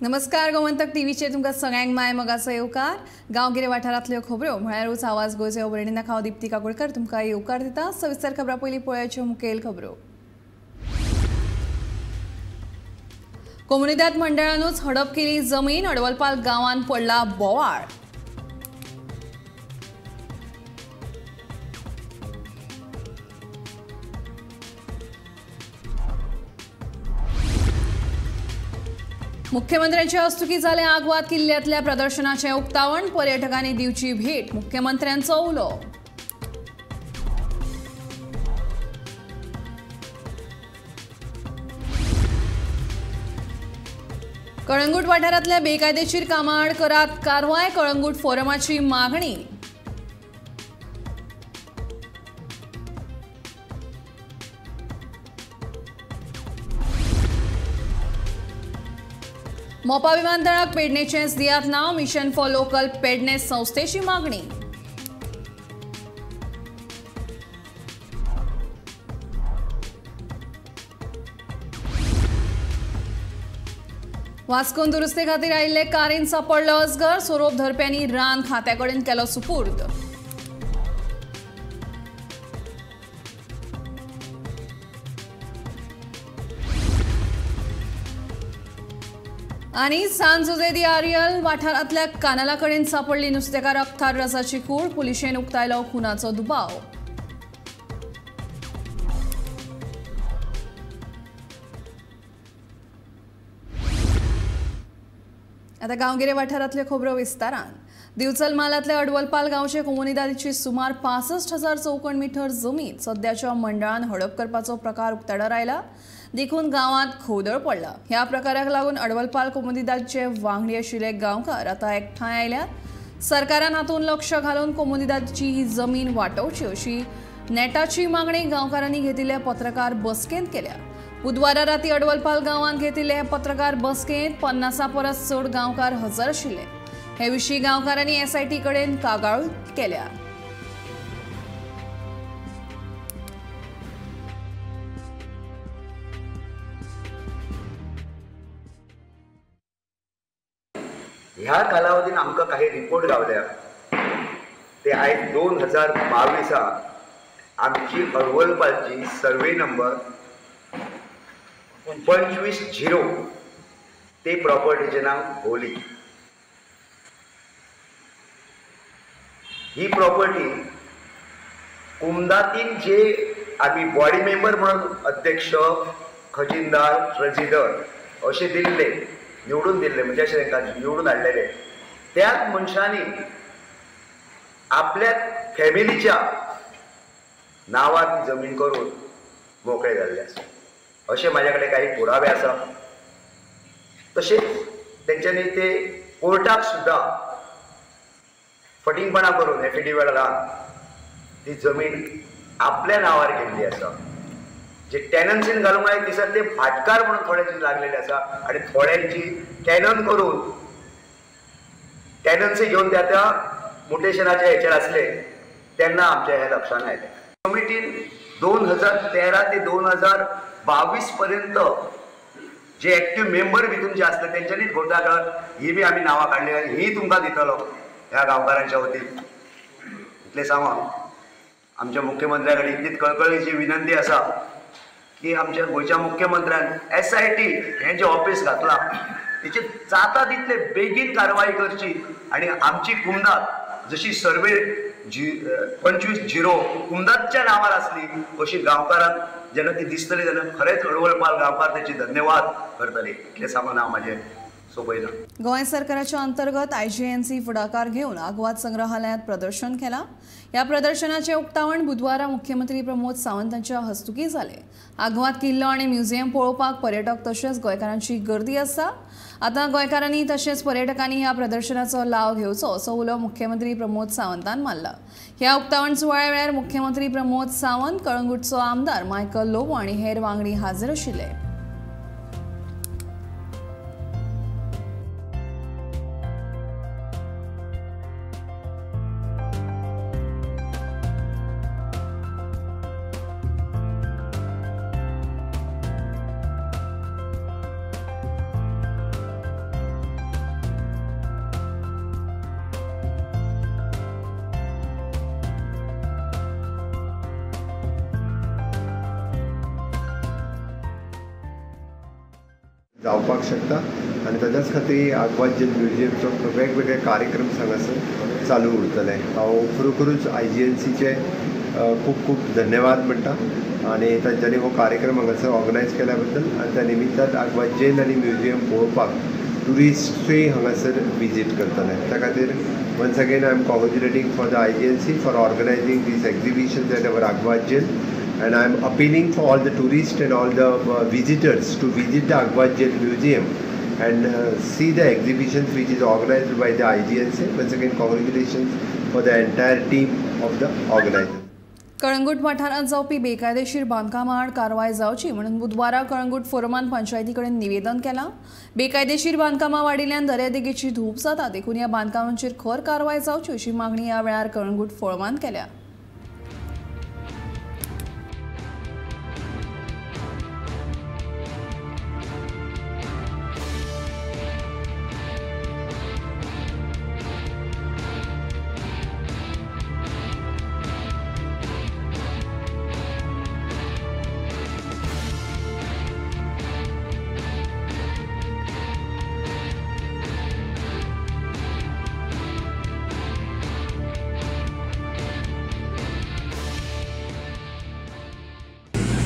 नमस्कार गोमंतक टीव्हीचे तुमकां सगळ्यांक माय मोगाचो येवकार। गांवगिरे वाठारांतल्यो खबरो म्हळ्यारूच आवाज गोंयचे ओबरडीना हांव दिप्ती काकोडकर तुमकां येवकार दिता। सविस्तर खबरां पयलीं पळोवयाच्यो मुखेल खबरो। कोमुनिदाद मंडळानूच हडप केली जमीन, अडवलपाल गांवांत पडला बोवाळ। मुख्यमंत्र्यांच्या हस्तुकी जाले आग्वाद किल्ल्यांतल्या प्रदर्शनाचे उक्तावण, पर्यटकांनी दिवची भेट, मुख्यमंत्र्यांचो उलो। कळंगूट वाठारांतल्या बेकायदेशीर कामां आड करात कारवाय, कळंगूट फोरमाची मागणी। मोपा विमानतळाक पेडणेचेंच दियात नांव, मिशन फॉर लोकल पेडणे संस्थेची मागणी। वास्कोन दुरुस्ते खातीर आयिल्ले कारीन सांपडलो अजगर, सोरोप धरप्यांनी रान खात्याकडेन केलो सुपूर्द। आनी सान जोजे दी आरियल वाठारांतल्या कानाला कडेन सांपडली नुस्तेकाराक थार रसाची कूड, पुलिशेन उक्तायलो खुनाचो दुबाव। आता गांवगिरे वाठारांतल्यो खबरो विस्तारान। दिवचल मालांतल्या अडवलपाल गांवचे कोमुनिदादीची सुमार 65,000 चौकण मिटर जमीन सद्याच्या मंडळान हडप करपाचो प्रकार उक्ताडार आयला, देखून गांवांत खोदळ पडला। ह्या प्रकाराक लागून अडवलपाल कोमुनिदादचे वांगडी आशिल्ले गांवकार आता एकठांय आयल्यात। सरकारान हातूंत लक्ष घालून कोमुनिदादची ही जमीन वांटोवची अशी नेटाची मागणी गांवकारांनी घेतिल्ल्या पत्रकार बसकेंत केल्या। बुधवारा राती अडवलपाल गांवांत घेतिल्ले पत्रकार बसकेंत 50 परस चड गांवकार हजर आशिल्ले। हे विशीं गांवकारांनी एसआयटी कडेन कागाळ केल्या। ह्या कालावधीन आमकां काही रिपोर्ट गावल्या ते आयज 2022 आमची अडवलपालची सर्वे नंबर 25-0 ते प्रॉपर्टीचे नाव होली। ही प्रॉपर्टी कुमदातीन जे आम्ही बॉडी मेंबर म्हणून अध्यक्ष, खजिनदार, ट्रेझिनर असे दिल्ले, निवडून दिल्ले, म्हणजे असे तांकां निवडून हाडलेले त्याच मनशांनी आपल्या फॅमिलीच्या नावार ती जमीन करून मोकळे जाल्ले आसा असे माझ्याकडे काही पुरावे आसा। तसेच तेंच्यांनी ते कोर्टाक सुद्धा फटिंगपणा करून एफिडेविट घालून ती जमीन आपल्या नावार केल्ली आसा। जे टेनन्सीन घालूंक जाय दिसता ते भाटकार म्हणून थोड्यांची लागलेले आसा आणि थोड्यांची टेनन करून टेनन्सी घेऊन त्या त्या मुटेशनाच्या हेचेर आसले तेन्ना आमच्या हे लक्षांत आयलें। कमिटीन 2013 ते 2022 पर्यंत जे एक्टिव्ह मेंबर भितून जे आसले तेंच्यांनीच घोटाळ्यात ही बी आमी नांवां काडली, ही तुमकां दितलो ह्या गांवकारांच्या वतीन। इतलें सांगून आमच्या मुख्यमंत्र्या कडेन इतलीच कळकळीची विनंती आसा की आमच्या गोंयच्या मुख्यमंत्र्यान एसआयटी हें जें ऑफिस घातलां तेची जाता तितले बेगीन कारवाई करची आणि आमची कुमदाद जशी सर्वे 25-0 कुमदादच्या नावार आसली अशी गांवकारांक जेन्ना ती दिसतली जाल्यार खरेंच अडवलपाल गांवकार तेची धन्यवाद करतले। इतलें सांगून हांव म्हाजें सोंपयतां। गोंय सरकाराच्या अंतर्गत आयजीएनसी फुडाकार घेवन आग्वाद संग्रहालयात प्रदर्शन केला। या प्रदर्शनाचे उक्तावण बुधवारा मुख्यमंत्री प्रमोद सावंतांच्या हस्तुकी जाले। आग्वाद किल्लो आणि म्युझियम पळोवपाक पर्यटक तशेंच गोंयकारांची गर्दी आसा। आता गोंयकारांनी तशेंच पर्यटकांनी ह्या प्रदर्शनाचो लाव घेवचो असो उलो मुख्यमंत्री प्रमोद सावंतान मारला। ह्या उक्तावण सुवाळ्या वेळार मुख्यमंत्री प्रमोद सावंत, कळंगूटचो आमदार मायकल लोबो आणि हेर वांगडी हाजीर आशिल्ले। जावपाक शकता आनी ताच्याच खातीर आग्वाद म्युजियमचो वेगवेगळे कार्यक्रम हांगासर चालू उरतले. हांव खरोखरूच IGNCचे खूब खूब धन्यवाद म्हणटा आनी तांच्यांनी हो कार्यक्रम हांगासर ऑर्गनायज केल्या बद्दल आनी त्या निमित्तान आग्वाद जेल आनी म्युजियम पळोवपाक टुरिस्टूय हांगासर विजीट करतले. त्या खातीर once again I am congratulating for the IGNC for organizing these exhibitions at our Agwad Jail, and I am appealing for all the tourists and all the visitors to visit the Agwad Jail Museum and see the exhibitions which is organized by the IGNC. Once again congratulations for the entire team of the organizers. Calangute वाठारांत जावपी बेकायदेशीर बांदकामां आड कारवाय जावची म्हणून बुधवारा कळंगूट फोरमान पंचायती कडेन निवेदन केलां. बेकायदेशीर बांदकामां वाडिल्ल्यान दर्यादेगेची धूप जाता, देखून ह्या बांदकामांचेर खर कारवाय जावची अशी मागणी ह्या वेळार कळंगूट फोरमान केल्या.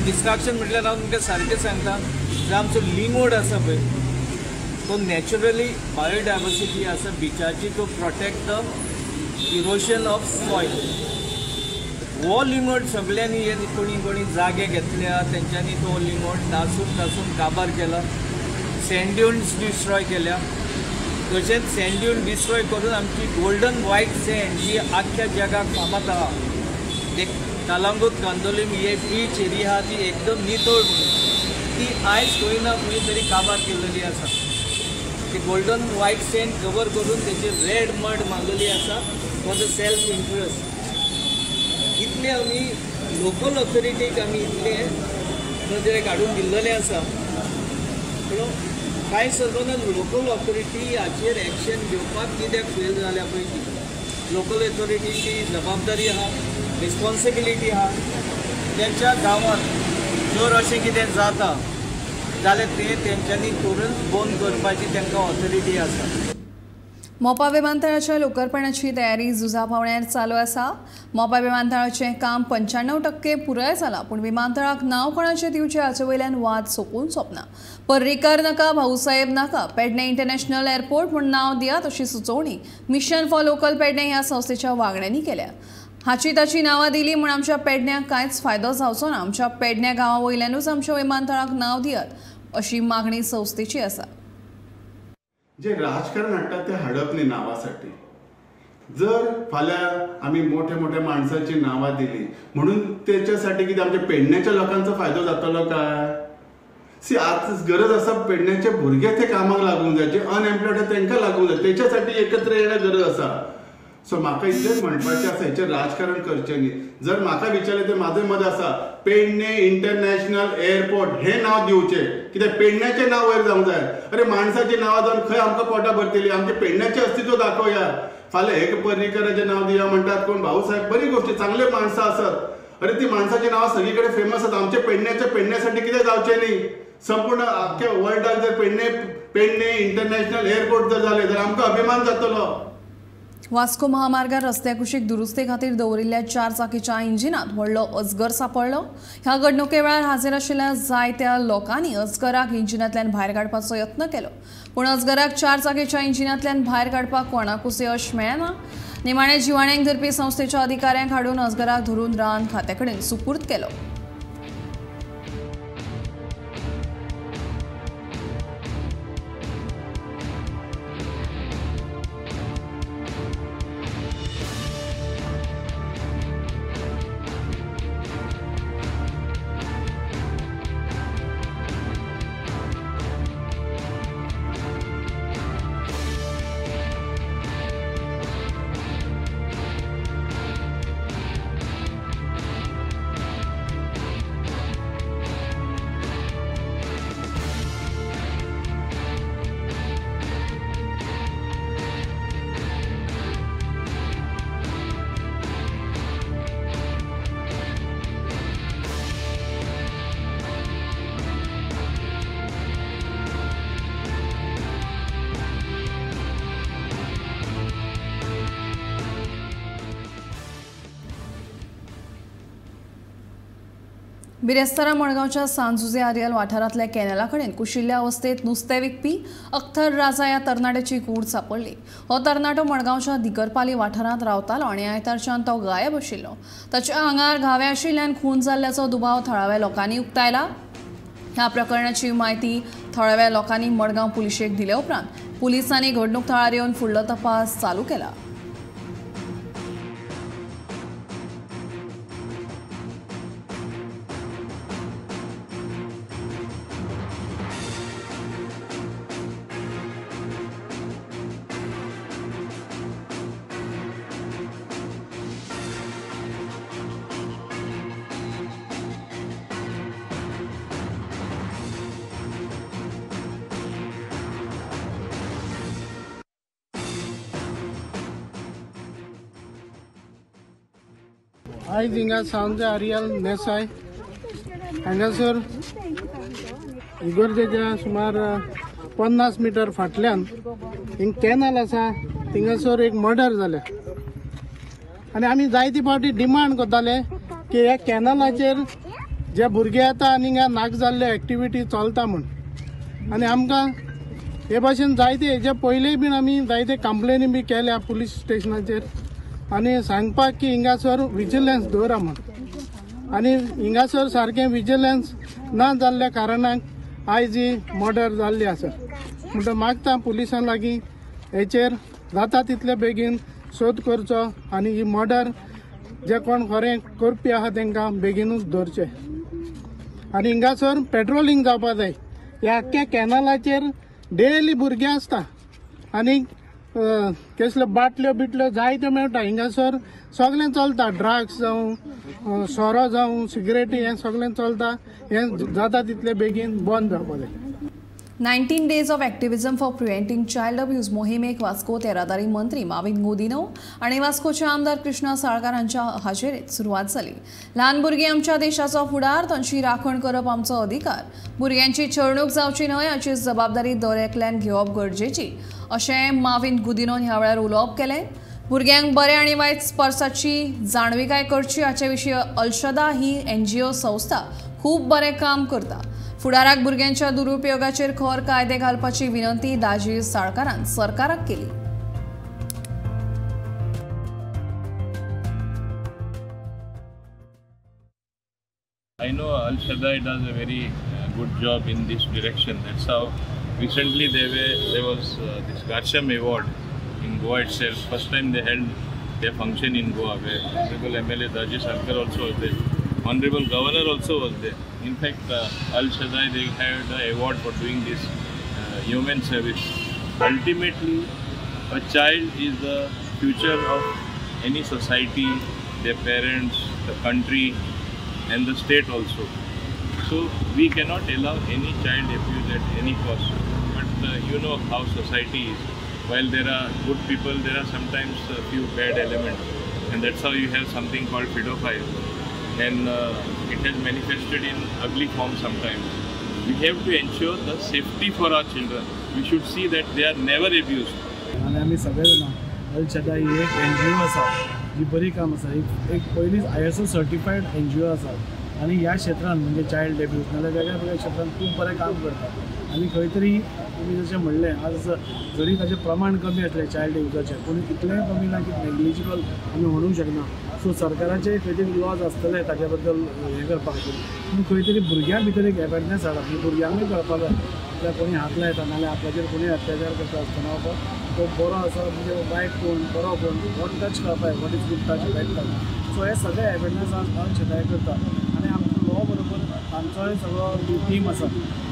डिस्ट्रक्शन म्हटल्यार हांव तुमकां सारकें सांगता, जो आमचो लिंगोड आसा पळय तो नॅचरली बायोडायवर्सिटी आसा बिचाची, तो protect the erosion of soil. हो लिंगोड सगळ्यांनी हे कोणी जागे घेतल्या, तेंच्यांनी तो लिंगोड तासून काबार केला. सँड ड्युन्स डिस्ट्रॉय केल्या. तशेंच सँड ड्यून डिस्ट्रॉय करून आमची गोल्डन व्हायट सँड जी आख्या जगाक फामाद आहा, कलंगूट कांदोलीम ही बीच एरिया आहा ती एकदम नितळ म्हणून ती आयज खंय ना खंय तरी काबार केल्लेली आसा. ती गोल्डन व्हायट सँड कवर करून तेचेर रेड मड मारलेली आसा फॉर द सेल्फ इंट्रस्ट. इतले आमी लोकल ऑथॉरिटीक आमी इतले नजरेक हाडून दिल्लेले आसा. पूण कांय सरकारान लोकल ऑथॉरिटी हाचेर एक्शन घेवपाक कित्याक फेल जाल्या पळय ती लोकल ऑथॉरिटीची जबाबदारी आहा, रिस्पॉन्सिबिलिटी आहा. तेंच्या गांवांत जर अशें कितें जाता जाल्यार ते तेंच्यांनी तुरंत बंद करपाची तांकां ऑथॉरिटी आसा. मोपा विमानतळाच्या लोकार्पणाची तयारी जुजा पावण्यार चालू आसा. मोपा विमानतळाचें काम 95% पुराय जालां, पूण विमानतळाक नांव कोणाचें दिवचें हाचे वयल्यान वाद सोंपून सोंपना. पर्रीकार नाका, भाऊसाहेब नाका, पेडणे इंटरनॅशनल एअरपोर्ट म्हूण नांव दियात अशी सुचोवणी मिशन फॉर लोकल पेडणे ह्या संस्थेच्या वांगड्यांनी केल्या. हाची ताची नांवां दिली म्हूण आमच्या पेडण्याक कांयच फायदो जावचो ना. आमच्या पेडण्या गांवा वयल्यानूच आमच्या विमानतळाक नांव दियात अशी मागणी संस्थेची आसा. जे राजकारण हाडटा ते हाडप न्ही नांवासाठी. जर फाल्यां आमी मोठ्या मोठ्या माणसांची नांवां दिली म्हणून त्याच्यासाठी कितें आमच्या पेडण्याच्या लोकांचो फायदो जातलो काय? सी आज गरज आसा पेडण्याचे भुरगे ते कामाक लागूंक जाय, जे अनएम्प्लॉयड आसा तांकां लागूंक जाय, तेच्यासाठी एकत्र येणं गरज आसा. सो म्हाका इतलेंच म्हणपाचें आसा, हेचेर राजकारण करचें न्ही. जर म्हाका विचारलें तर म्हाजें मत आसा पेडणे इंटरनॅशनल एअरपोर्ट हें नांव दिवचें, कित्याक पेडण्याचें नांव वयर जावंक जाय. अरे माणसाचें नांवां जावन खंय आमकां पोटां भरतली? आमचें पेडण्याचें अस्तित्व दाखोवया. फाल्यां एक पर्रीकाराचें नांव दिया म्हणटात, कोण भाऊसाहेब, बरी गोष्ट, चांगले माणसां आसात. अरे ती माणसाची नांवां सगळी कडेन फेमस आसात. आमच्या पेडण्यासाठी कितें जावचें न्ही? संपूर्ण अख्ख्या वर्ल्डाक जर पेडणे इंटरनॅशनल एअरपोर्ट जर जालें जाल्यार आमकां अभिमान जातलो. वास्को महामार्गार रस्त्या कुशीक दुरुस्ते खातीर दवरिल्ल्या 4 चाकीच्या इंजिनात व्हडलो अजगर सांपडलो. ह्या घडणुके वेळार हाजीर आशिल्ल्या जायत्या लोकांनी अजगराक इंजिनांतल्यान भायर काडपाचो यत्न केलो, पूण अजगराक 4 चाकीच्या इंजिनांतल्यान भायर काडपाक कोणाकूच यश मेळना. निमाणे जिवाण्यांक धरपी संस्थेच्या अधिकाऱ्यांक हाडून अजगराक धरून रान खात्या कडेन सुपूर्द केलो. बिरेस्तारा मडगावच्या सांजुजे आरियल वाठारांतल्या कॅनला कडेन कुशिल्ल्या अवस्थेत नुस्तें विकपी अख्तर राजा ह्या तरणाट्याची कूड सापडली। हो तरणाटो मडगावच्या दिगरपाली वाठारांत रावतालो आनी आयतारच्यान तो गायब आशिल्लो। ताच्या आंगार घावे आशिल्ल्यान खून जाल्ल्याचो दुबाव थळाव्या लोकांनी उक्तायला। ह्या प्रकरणाची म्हायती थळाव्या लोकांनी मडगाव पुलिशेक दिले उपरांत पुलिसांनी घडणूक थळार येवन फुडलो तपास चालू केला। आयज हिंगा सांजे आरियल नेसाय हांगासर इगर्जेच्या सुमार 50 मिटर फाटल्यान हिंग कॅनल आसा थिंगासर एक मर्डर जाले आनी आमी जायती फावटी डिमांड करताले की ह्या कॅनलाचेर जे भुरगे येता आनी हिंगा नाक जाल्ले एक्टिविटी चलता म्हण आनी आमकां हे भाशेन जायते हेजे पयलीं बीन आमी जायते कंप्लेनी बी केल्या पुलीस स्टेशनाचेर आनी सांगपाक की हिंगासर विजिलन्स दवरा म्हण आनी हिंगासर सारकें विजिलन्स ना जाल्ल्या कारणाक आयज ही मर्डर जाल्ली आसा म्हणटा मागता पुलिसां लागीं हेचेर जाता तितले बेगीन शोध करचो आनी ही मर्डर जे कोण खरें करपी आहा तांकां बेगीनूच धरचे आनी हिंगासर पेट्रोलिंग जावपा जाय ह्या आख्ख्या कॅनलाचेर डेली भुरगे आसता आनी कसल्यो बाटल्यो बिटल्यो जायत्यो मेळटा हिंगासर सगळें चलता ड्रग्स जावं सोरो जावं सिगरेटी हें सगळें चलता हें जाता तितलें बेगीन बंद जावपा जाय। 19 days of activism for preventing child abuse मोहिमेक Vasco येरादारी मंत्री माविन गुदिनो आणि वास्कोचे आमदार कृष्णा साळकार हांच्या हाजेरीत सुरवात जाली। ल्हान भुरगीं आमच्या देशाचो फुडार तांची राखण करप आमचो अधिकार भुरग्यांची छळणूक जावची न्हय हाची जबाबदारी दर एकल्यान घेवप गरजेची अशें माविन गुदिनोन ह्या वेळार उलोवप केलें। भुरग्यांक बरे आनी वायट स्पर्शाची जाणविकाय करची हाचे विशीं अलशदा ही NGO संस्था खूब बरें काम करता। फुडाराक भुरग्यांच्या दुरुपयोगाचेर खर कायदे घालपाची विनंती दाजी साळकारान सरकाराक केली। I know Al Shaddai does a very good job in this direction. That's how recently there was this Garsham Award in Goa itself. First time they held their function in Goa, where Honorable MLA Daji Sarkar also was there. Honorable Governor also was there. In fact, Al Shaddai, they had the award for doing this human service. Ultimately, a child is the future of any society, their parents, the country, and the state also. So we cannot allow any child abuse at any cost. But you know how society is. While there are good people, there are sometimes a few bad elements, and that's how you have something called pedophile, and it has manifested in ugly form sometimes. We have to ensure the safety for our children. We should see that they are never abused. आणि आम्ही सगळे जाणा अल Shaddai ही एक NGO आसा जी बरी काम आसा एक पयलीच ISO सर्टिफाईड NGO आसा आणि ह्या क्षेत्रात म्हणजे चायल्ड एब्यूज नाल्यार वेगळ्या वेगळ्या क्षेत्रांत खूब बरें काम करता आणि खंय तरी तुमी जशें म्हणलें आज जरी ताचें प्रमाण कमी आसलें चायल्ड एब्यूजाचें पूण इतलेंय कमी ना की नेग्लिजिबल आमी म्हणूंक शकना सो सरकाराचे खंय तरी लॉज आसतले ताचे बद्दल हें करपा खातीर पूण खंय तरी भुरग्यां भितर एक अवेरनेस हाडप ही भुरग्यांकूय कळपा जाय आपल्या कोणी हात लायता नाल्यार आपल्याचेर कोणी अत्याचार करता आसतना तो बरो आसा म्हणजे वायट कोण बरो कोण वॉट टच कळपा जाय what is good touch bad touch so हे सगळे अवेरनेस आज शेताय करता आनी आमचो लॉ बरोबर तांचोय सगळो टीम आसा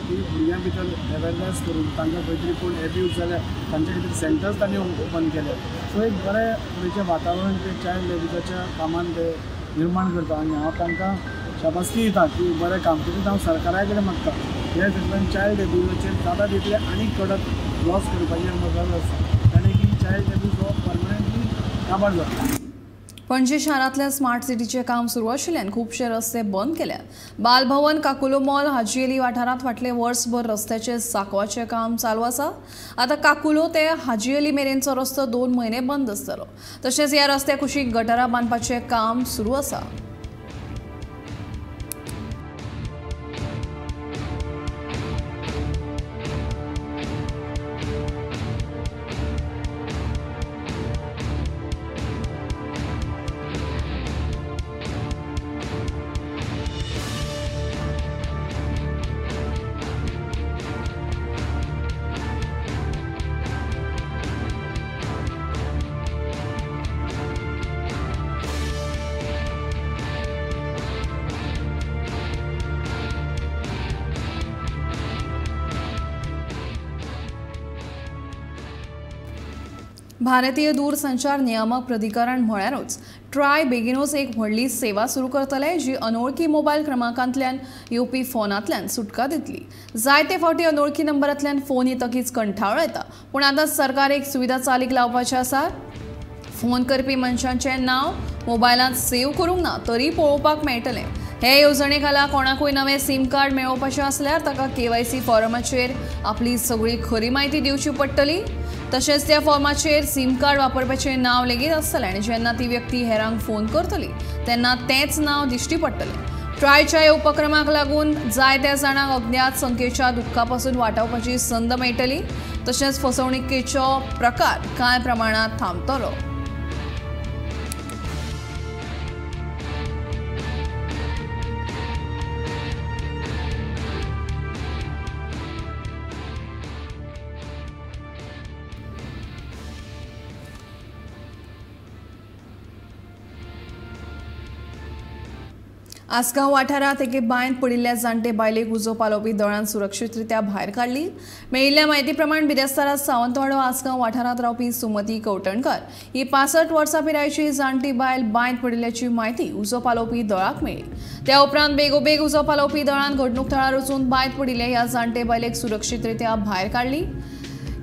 ती भुरग्यां भितर अवेरनेस करून तांकां खंय तरी कोण एब्यूज जाल्यार तांचे खातीर सेंटर्स तांणी ओपन केले सो एक बरें तरेचें वातावरण ते चायल्ड एब्यूजाच्या कामान ते निर्माण करता आनी हांव तांकां शाबासकी दिता की बरें काम करता हांव सरकारा कडेन मागता हे क्षेत्रांत चायल्ड एब्यूजाचेर जाता तितले आनी कडक लॉस करपाचेर गरज आसा आनी की चायल्ड एब्यूज हो परमनंटली काबार जाता। पणजी शारांतल्या स्मार्ट सिटीचे काम सुरू आशिल्ल्यान खुबशे रस्ते बंद केल्यात। बालभवन काकुलो मॉल हाजीएली वाठारांत फाटले वर्सभर रस्त्याचे साकवाचे काम चालू आसा। आता काकुलो ते हाजीएली मेरेनचो रस्तो 2 म्हयने बंद आसतलो। तशेंच ह्या रस्त्या कुशीक गटारां बांदपाचें काम सुरू आसा। भारतीय दूरसंचार नियामक प्राधिकरण म्हळ्यारूच ट्राय बेगीनूच एक व्हडली सेवा सुरू करतले जी अनवळखी मोबायल क्रमांकांतल्यान येवपी फोनांतल्यान सुटका दितली। जायते फावटी अनवळखी नंबरांतल्यान फोन येतकीच कंठाळ येता, पूण आतां सरकार एक सुविधा चालीक लावपाचें आसा। फोन करपी मनशांचें नांव मोबायलांत सेव्ह करूंक ना तरी पळोवपाक मेळटलें। हे येवजणे खाला कोणाकूय नवें सिम कार्ड मेळोवपाचें आसल्यार ताका KYC फॉर्माचेर आपली सगळी खरी म्हायती दिवची पडटली। तशेंच त्या फॉर्माचेर सिम कार्ड वापरप्याचें नांव लेगीत आसतलें आनी जेन्ना ती व्यक्ती हेरांक फोन करतली तेन्ना तेंच नांव दिश्टी पडटलें। ट्रायच्या ह्या उपक्रमाक लागून जायत्या जाणांक अज्ञात संख्येच्या दुख्खा पासून वाटावपाची संद मेळटली। तशेंच फसवणुकीचो प्रकार कांय प्रमाणांत थांबतलो। आसगांव वाठारांत एके बांयत पडिल्ल्या जाणटे बायलेक उजो पालोवपी दळान सुरक्षीतरित्या भायर काडली। मेळिल्ल्या म्हायती प्रमाण बिरेस्तारा सावंतवाडो आसगांव वाठारांत रावपी सुमती कवटणकर ही 65 वर्सां पिरायेची जाणटी बायल बांयत पडिल्ल्याची म्हायती उजो पालोवपी दळाक मेळ्ळी। त्या उपरांत बेगोबेग उजो पालोवपी दळान घडणूक थळार वचून बांयत पडिल्ल्या ह्या जाणटे बायलेक सुरक्षीतरित्या भायर काडली।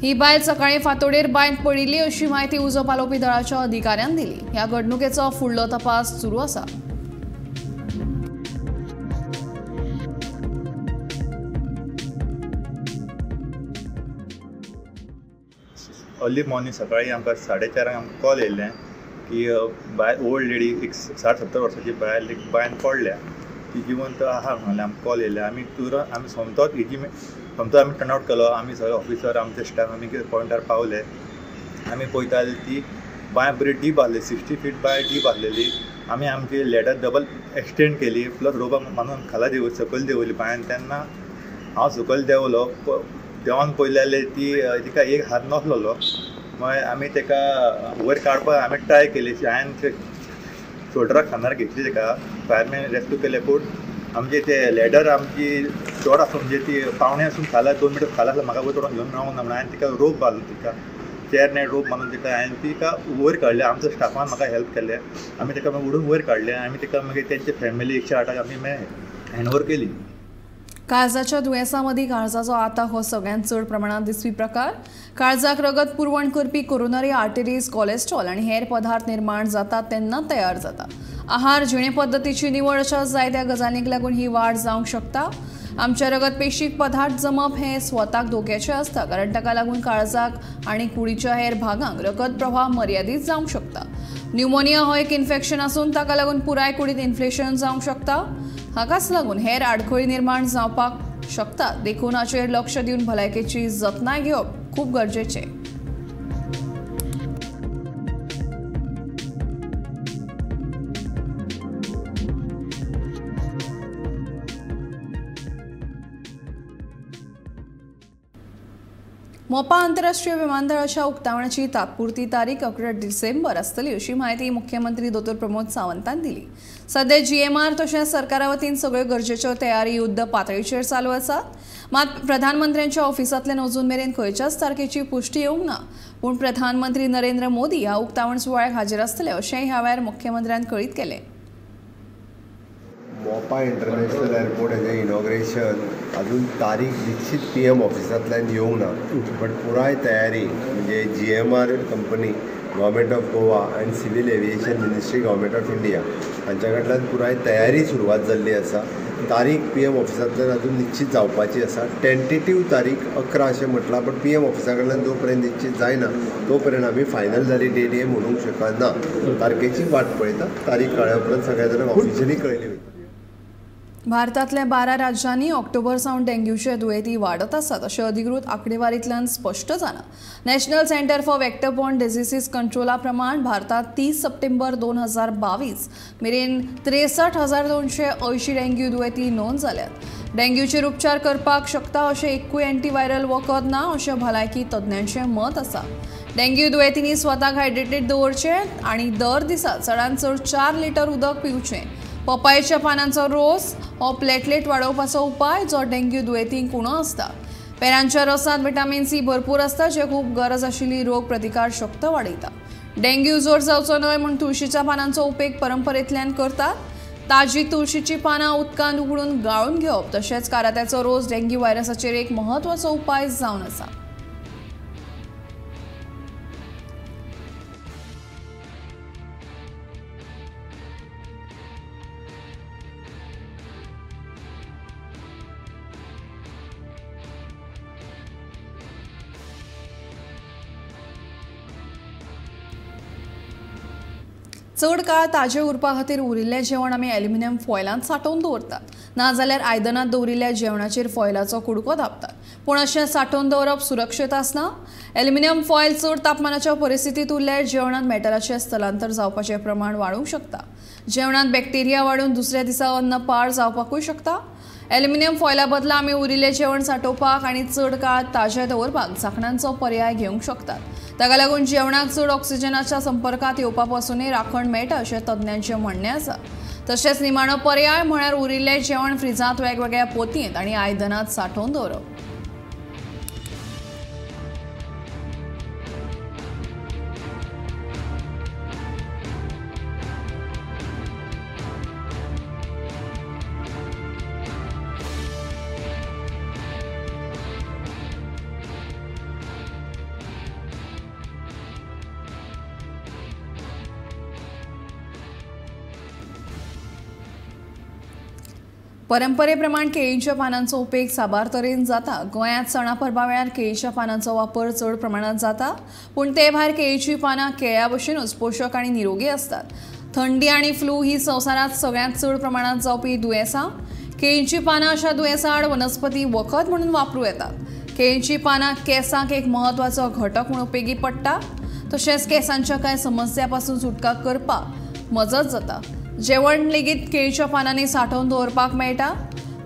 ही बायल सकाळी फांतोडेर बांयत पडिल्ली अशी म्हायती उजो पालोवपी दळाच्या अधिकाऱ्यान दिली। ह्या घडणुकेचो फुडलो तपास सुरू आसा। अर्ली मॉर्निंग सकाळी आमकां 4:30 आमकां कॉल येयल्लें की बायल ओल्ड लेडी एक 60-70 वर्सांची बायल एक बायन पडल्या, ती जिवंत आहा म्हणलें आमकां कॉल येयल्लें। आमी सोमतोच आमी टर्न आवट केलो। आमी सगळे ऑफिसर आमचे स्टाफ आमी पॉयंटार पावले। आमी पळयता ती बाय बरी डीप आसली, 60 फीट बाय डीप आसलेली। आमी आमची लॅडर डबल एक्सटेंड केली, प्लस रोपाक मानून खाला सकयल देंवली बायन। तेन्ना हांव सकयल देंवलो, देंवन पळयलें तिका एक हात नासलो। मागीर आमी तेका वयर काडपाक आमी ट्राय केली। हांवें शोल्डराक खांदार घेतली, तेका फायरमॅन रेस्क्यू केले, पूण आमचे ते लॅडर आमची चड आसून म्हणजे ती पावणे आसून खाला 2 मिटर खाला म्हाका वयर चडोन घेवन रावंक ना म्हणून हांवें तिका रोप घालून तिका चेअरने रोप मारून हांवें तिका वयर काडलें। आमच्या स्टाफान म्हाका हेल्प केलें, आमी तिका मागीर उडून वयर काडलें। आमी तिका मागीर तेंचे फॅमिली 108 आमी मागीर हँडओवर केली। काळजाच्या दुयेंसांमदीं काळजाचो आतां हो सगळ्यांत चड प्रमाणांत दिसपी प्रकार। काळजाक रगत पुरवण करपी कोरोनरी आर्टरीज, कोलेस्ट्रॉल आनी हेर पदार्थ निर्माण जातात तेन्ना तयार जाता। आहार जिणे पद्दतीची निवड अशा जायत्या गजालींक लागून ही वाड जावंक शकता। आमच्या रगत पेशीक पदार्थ जमप हें स्वताक धोक्याचें आसता, कारण ताका लागून काळजाक आनी कुडीच्या हेर भागांक रगत प्रवाह मर्यादीत जावंक शकता। न्युमोनिया हो एक इन्फेक्शन आसून ताका लागून पुराय कुडींत इन्फ्लेशन जावंक शकता। हाकाच लागून हेर आडखळी निर्माण जावपाक शकता। देखून हाचेर लक्ष दिवन भलायकेची जतनाय घेवप खूब गरजेचें। मोपा आंतरराष्ट्रीय विमानतळाच्या उक्तावणाची तात्पुरती तारीख 11 डिसेंबर आसतली अशी माहिती मुख्यमंत्री डॉ. प्रमोद सावंतान दिली। सध्या GMR तशेंच सरकारा वतीन सगळ्यो गरजेच्यो तयारी युद्ध पातळीचेर चालू आसात। मात प्रधानमंत्र्यांच्या ऑफिसांतल्यान अजून मेरेन खंयच्याच तारखेची पुष्टी येवंक ना, पूण प्रधानमंत्री नरेंद्र मोदी ह्या उक्तावण सुवाळ्याक हाजीर आसतले अशेंय ह्या वेळार मुख्यमंत्र्यान कळीत केलें। मोपा इंटरनॅशनल एअरपोर्ट हेजें इनॉग्रेशन अजून तारीख निश्चित PM ऑफिसांतल्यान येवंक ना, बट पुराय तयारी म्हणजे GMR कंपनी, गव्हर्मेंट ऑफ गोवा आनी civil aviation ministry, government of India हांच्या कडल्यान पुराय तयारी सुरवात जाल्ली आसा। तारीख PM ऑफिसांतल्यान अजून निश्चित जावपाची आसा। टेंटेटिव्ह तारीख 11 अशें म्हटलां, बट PM ऑफिसा कडल्यान जो पर्यंत निश्चित जायना तो पर्यंत आमी फायनल जाली डेट हे म्हणूंक शकना। तारखेची वाट पळयता, तारीख कळ्ळ्या उपरांत सगळ्या जाणांक ऑफिशियली कळयली वयता। भारतांतल्या 12 राज्यांनी ऑक्टोबर सावन डेंग्यूचे दुयेंती वाडत आसात अशें अधिकृत आंकडेवारींतल्यान स्पश्ट जालां। National centre for vector borne diseases कंट्रोला प्रमाण भारतात 30 सप्टेंबर 2022 मेरेन 63,280 डेंग्यू दुयेंती नोंद जाल्यात। डेंग्यूचेर उपचार करपाक शकता अशें एकूय एंटीवायरल वखद ना अशें भलायकी तज्ञांचें मत आसा। डेंग्यू दुयेंतींनी स्वताक हायड्रेटेड दवरचें आनी दर दिसा चडांत चड 4 लिटर उदक पिवचें। पपायच्या पानांचो रोस हो प्लेटलेट वाडोवपाचो उपाय जो डेंग्यू दुयेंतींक उणो आसता। पेरांच्या रसात विटामिन सी भरपूर असता, जे खूप गरज आशिल्ली रोग प्रतिकार शक्त वाडयता. डेंग्यू जोर जावचो न्हय म्हूण तुळशीच्या पानांचो उपेग परंपरेंतल्यान करतात. ताजी तुळशीची पानां उदकांत उकडून गाळून घेवप तशेंच कारात्याचो रोस डेंग्यू व्हायरसाचेर एक म्हत्वाचो उपाय जावन आसा. चड काळ ताजे उरपा खातीर उरिल्लें जेवण आमी एल्युमिनियम फॉयलांत सांठोवन दवरतात. नाजाल्यार आयदनांत दवरिल्ल्या जेवणाचेर फॉयलाचो कुडको धांपतात. पूण अशें सांठोवन दवरप सुरक्षीत आसना. एल्युमिनियम फॉयल चड तापमानाच्या परिस्थितींत उरल्यार जेवणांत मेटलाचें स्थलांतर जावपाचें प्रमाण वाडूंक शकता. जेवणांत बॅक्टेरिया वाडून दुसऱ्या दिसा अन्न पाड जावपाकूय शकता. एल्युमिनियम फॉयला बदला आमी उरिल्लें जेवण सांठोवपाक आनी चड काळ ताजें दवरपाक झाकणांचो पर्याय घेवंक शकतात. ताका लागून जेवणाक चड ऑक्सिजनाच्या संपर्कांत येवपा पासूनय राखण मेळटा अशें तज्ञांचें म्हणणें आसा. तशेंच निमाणो पर्याय म्हळ्यार उरिल्लें जेवण फ्रिजांत वेगवेगळ्या पोतयेंत आनी आयदनांत सांठोवन दवरप. परंपरेप्रमाण केळीच्या पानांचो उपेग साबार तरेन जाता. गोंयांत सणा परबा वेळार केळीच्या पानांचो वापर चड प्रमाणात जाता. पूण ते भायर केळीची पानां केळ्या भशेनूच पोशक आनी निरोगी असतात. थंडी आनी फ्लू ही संवसारांत सगळ्यांत चड प्रमाणात जावपी दुयेंसां. केळीची पानां अशा दुयेंसां आड वनस्पती वखद म्हणून वापरूं येतात. केळीची पानां केंसांक एक म्हत्वाचो घटक म्हणून उपेगी पडटा. तशेंच केंसांच्या कांय समस्या पासून सुटका करपाक मजत जाता. जेवण लेगीत केळीच्या पानांनी सांठोवन दवरपाक मेळटा.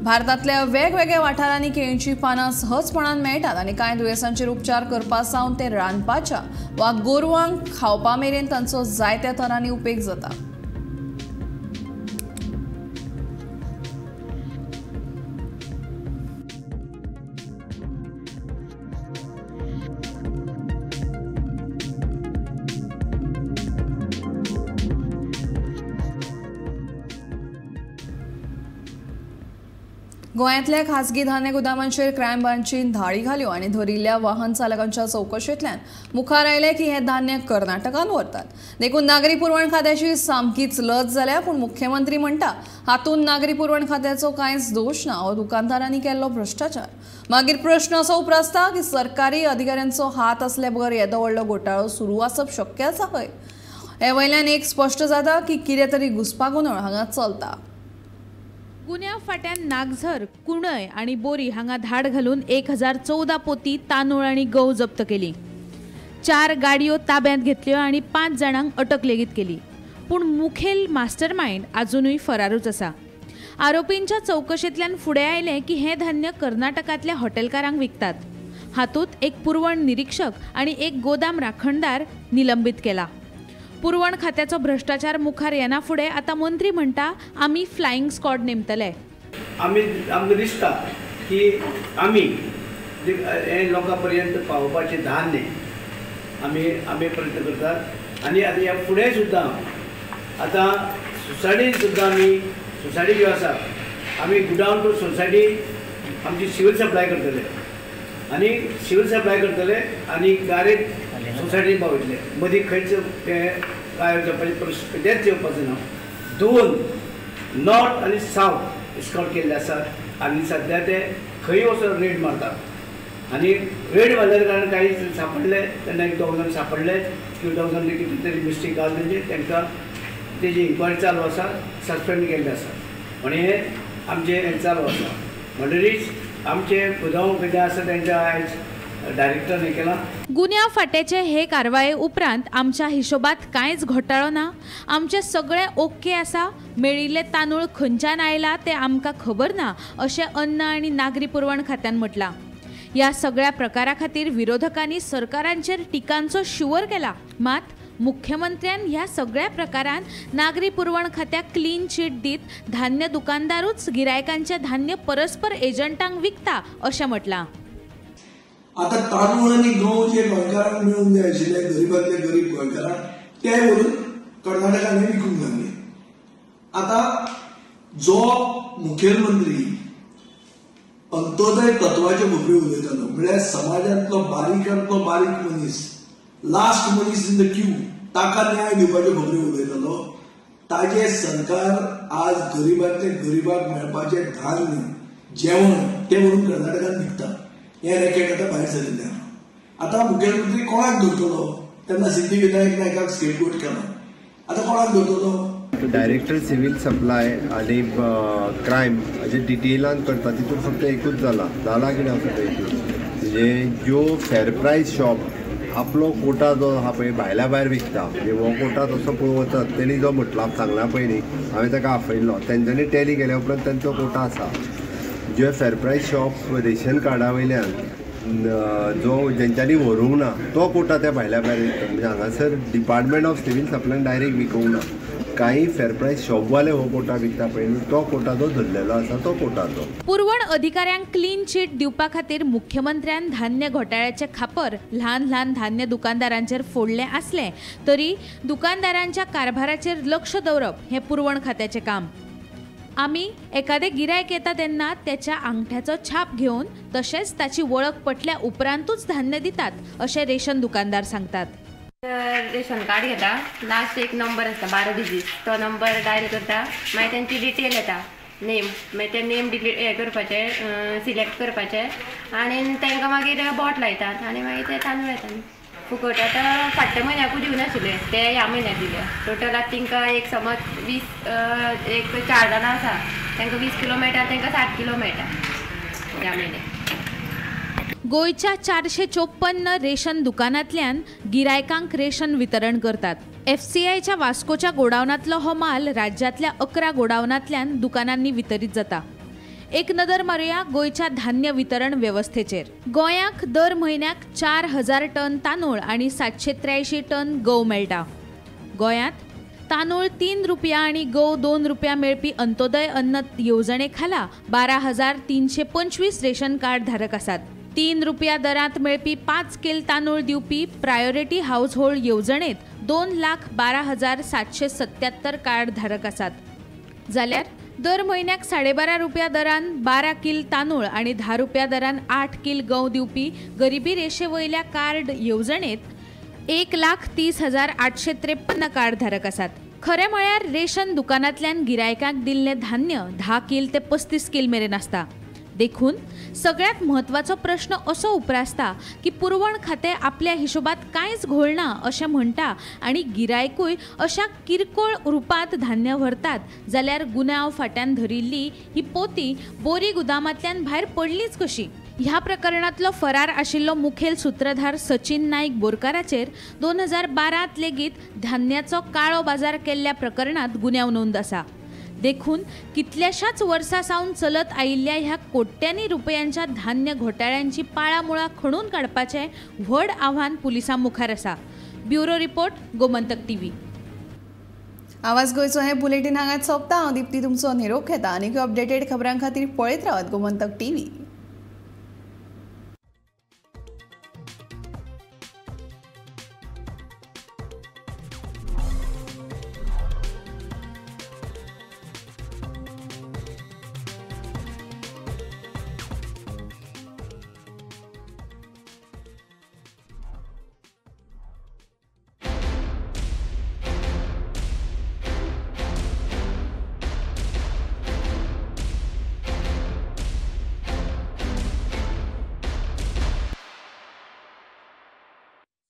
भारतांतल्या वेगवेगळ्या वाठारांनी केळीची पानां सहजपणान मेळटात आनी कांय दुयेंसांचेर उपचार करपा सावन ते रांदपाच्या वा गोरवांक खावपा मेरेन तांचो जायत्या तरांनी उपेग जाता. गोंयांतल्या खाजगी धान्य गुदामांचेर क्रायम ब्रांचीन धाडी घाल्यो आनी धरिल्ल्या वाहन चालकांच्या चवकशेंतल्यान मुखार आयलें की हें धान्य कर्नाटकान व्हरतात. देखून नागरी पुरवण खात्याची सामकीच लज जाल्या. पूण मुख्यमंत्री म्हणटा हातूंत नागरी पुरवण खात्याचो कांयच दोश ना, हो दुकानदारांनी केल्लो भ्रश्टाचार. मागीर प्रश्न असो उप्रासता की सरकारी अधिकाऱ्यांचो हात असले बगर येदो व्हडलो घोटाळो सुरू आसप शक्य आसा खंय? हे वयल्यान एक स्पश्ट जाता की कितें तरी घुसपागोंदळ हांगा चलता. गुन्या फाट्यान नागझर, कुंडय आणि बोरी हांगा धाड घालून 1014 पोती तांदूळ आणि गहू जप्त केली. 4 गाडयो ताब्यांत घेतल्यो आणि 5 जाणांक अटक लेगीत केली. पूण मुखेल मास्टरमाइंड अजूनही फरारूच आसा. आरोपींच्या चौकशेंतल्यान फुडें आयलें की हें धान्य कर्नाटकांतल्या हॉटेलकारांक विकतात. हातूंत एक पुरवण निरीक्षक आणि एक गोदाम राखणदार निलंबित केला. पुरवण खात्याचो भ्रष्टाचार मुखार येना फुडें आतां मंत्री म्हणटा आमी फ्लायिंग स्क्वॉड नेमतले. आमकां दिसता की आमी हे लोकां पर्यंत पावोवपाचें धान्य आमी प्रयत्न करतात. आनी आतां ह्या फुडें सुद्दां आतां सोसायटीन सुद्दां आमी सोसायटी ज्यो आसा आमी गुडावन टू सोसायटी आमची सिवील सप्लाय करतले आनी सिवील सप्लाय करतले आनी गारेज सोसायटीन पावयतले. मदीं खंयच ते काय जावपाची परिस्थितीच येवपाचो ना. 2 नॉर्थ आनी सावथ इस्कॉट केल्ले आसात आनी सद्या ते खंय वचून रेड मारतात. आनी रेड मारल्या कारण काही सापडले तेन्ना एक 2 जाण सापडले की 2 जाण कितें तरी मिस्टेक आसा म्हणजे तांकां तेजी इन्क्वायरी चालू आसा, सस्पेंड केल्ले आसा. म्हण हे आमचे हे चालू आसा. म्हणटरीच आमचे गोदाम कितें आसा तेंच्या आयज डायरेक्टर हे केला. गुन्या फाट्याचे हे कारवाये उपरांत आमच्या हिशोबात कांयच घोटाळो ना. आमचे सगळे ओके आसा. मेळिल्ले तांदूळ खंयच्यान आयला ते आमकां खबर ना अशें अन्न आनी नागरी पुरवण खात्यान म्हटलां. ह्या सगळ्या प्रकारा खातीर विरोधकांनी सरकारांचेर टिकांचो शिवर केला. मात मुख्यमंत्र्यान ह्या सगळ्या प्रकारान नागरी पुरवण खात्याक क्लीन चीट दीत धान्य दुकानदारूच गिरायकांचे धान्य परस्पर एजंटांक विकता अशें म्हटलां. आता तांदूळ आणि गहू जे गोंयकारांक मिळून जाय आशिल्ले गरीबातले गरीब गोंयकारांक ते व्हरून कर्नाटकांनी विकूंक लागले. आता जो मुखेलमंत्री अंत्योदय तत्वाचे खबरी उलयतालो म्हळ्यार समाजांतलो बारीकांतलो बारीक मनीस लास्ट मनीस इन द क्यू ताका न्याय दिवपाचे खबरी उलयतालो. ताजे सरकार आज गरीबातले गरीबाक मेळपाचे धान्य जेवण ते व्हरून कर्नाटकान विकता. हे रॅकेट आता भायर सरिल्ले आहा. आता मुखेलमंत्री कोणाक धरतलो? तेन्ना सिद्धिविनायक नायकाक स्केपगोट केलो. आता कोणाक धरतलो? डायरेक्टर सिव्हिल सप्लाय आणि क्रायम जे डिटेलान करता तितून फक्त एकूच जाला की ना फक्त म्हणजे जो फेर प्रायस शॉप आपलो कोटा जो आहा पळय भायल्या भायर विकता म्हणजे हो कोटा तसो पळोवतात तेणी जो म्हटला सांगला पळय न्ही हांवें ताका आफयल्लो तेंच्यांनी टॅली केल्या उपरांत तांचो कोटा आसा. जे फेर प्रायस शॉप रेशन कार्डा वयल्यान जो जेंच्यांनी व्हरूंक ना तो कोटा त्या भायल्या भायर विकता. म्हणजे हांगासर डिपार्टमेंट ऑफ सिव्हिल सप्लायन डायरेक्ट विकूंक ना. काही फेर प्रायस शॉपवाले हो कोटा विकता पळय तो कोटा जो धरलेलो आसा तो कोटा तो. पुरवण अधिकाऱ्यांक क्लीन चीट दिवपा खातीर मुख्यमंत्र्यान धान्य घोटाळ्याचे खापर ल्हान ल्हान धान्य दुकानदारांचेर फोडले आसले तरी दुकानदारांच्या कारभाराचेर लक्ष दवरप हे पुरवण खात्याचे काम. आमी एखादे गिरायक येता तेन्ना त्याच्या अंगठ्याचो छाप घेवन तशेंच ताची वळख पटल्या उपरांतूच धान्य दितात अशें रेशन दुकानदार सांगतात. रेशन कार्ड घेता लास्ट एक नंबर आसता 12 डिजीट तो नंबर डायल करता मागीर तेंची डिटेल येता नेम मागीर ते नेम हे करपाचे सिलेक्ट करपाचे आनी तांकां मागीर बोट लायतात आनी मागीर ते तांदूळ येता फुकट. आतां फाटल्या म्हयन्याकू दिवनाशिल्ले ते ह्या म्हयन्याक दिले. टोटल आतां तांकां एक समज 20 एक 4 जाणां आसा तांकां 20 किलो मेळटा तांकां 60 किलो मेळटा ह्या म्हयन्याक. गोयच्या 454 रेशन दुकानांतल्यान गिरायकांक रेशन वितरण करतात. FCIच्या वास्कोच्या गोडावनांतलो हो माल राज्यातल्या 11 गोडावनांतल्यान दुकानांनी वितरीत जाता. एक नदर मारूया गोयच्या धान्य वितरण व्यवस्थेचेर. गोंयाक दर म्हयन्याक 4000 टन तांदूळ आणि 783 टन गव मेळटा. गोंयांत तांदूळ 3 रुपया आणि गव 2 रुपया मेळपी अंत्योदय अन्न येवजणे खाला 12,325 रेशन कार्ड धारक आसात. 3 रुपया दरांत मेळपी 5 किल तांदूळ दिवपी प्रायोरिटी हाऊस होल्ड येवजणेत 2,12,777 कार्ड धारक आसात. जाल्यार दर म्हयन्याक 12.5 रुपया दरान 12 किल तांदूळ आणि 10 रुपया दरान 8 किल गव दिवपी गरिबी रेशे वयल्या कार्ड येवजणेत 1,30,853 कार्ड धारक आसात. खरें म्हळ्यार रेशन दुकानांतल्यान गिरायकांक दिल्लें धान्य 10 किल ते 35 किल मेरेन आसता. देखून सगळ्यात महत्वाचो प्रश्न असो उप्रासता की पुरवण खातें आपल्या हिशोबात कांयच घोळना अशें म्हणटा आनी गिरायकूय अशा किरकोळ रुपांत धान्य व्हरतात जाल्यार गुन्यांव फाट्यान धरिल्ली ही पोती बोरी गुदामांतल्यान भायर पडलीच कशी. ह्या प्रकरणातलो फरार आशिल्लो मुखेल सूत्रधार सचिन नाईक बोरकाराचेर 2012 लेगीत धान्याचो काळो बाजार केल्ल्या प्रकरणात गुन्यांव नोंद आसा. देखून कितल्याशाच वर्सां सावन चलत आयिल्ल्या ह्या कोट्यांनी रुपयांच्या धान्य घोटाळ्यांची पाळामुळां खणून काडपाचें व्हड आव्हान पुलिसां मुखार आसा. Bureau report, Gomantak TV. आवाज गोयचो हे बुलेटिन हांगाच सोंपता. हांव दिप्ती तुमचो निरोप घेता. आनीक अपडेटेड खबरां खातीर पळयत रावात गोमंतक TV.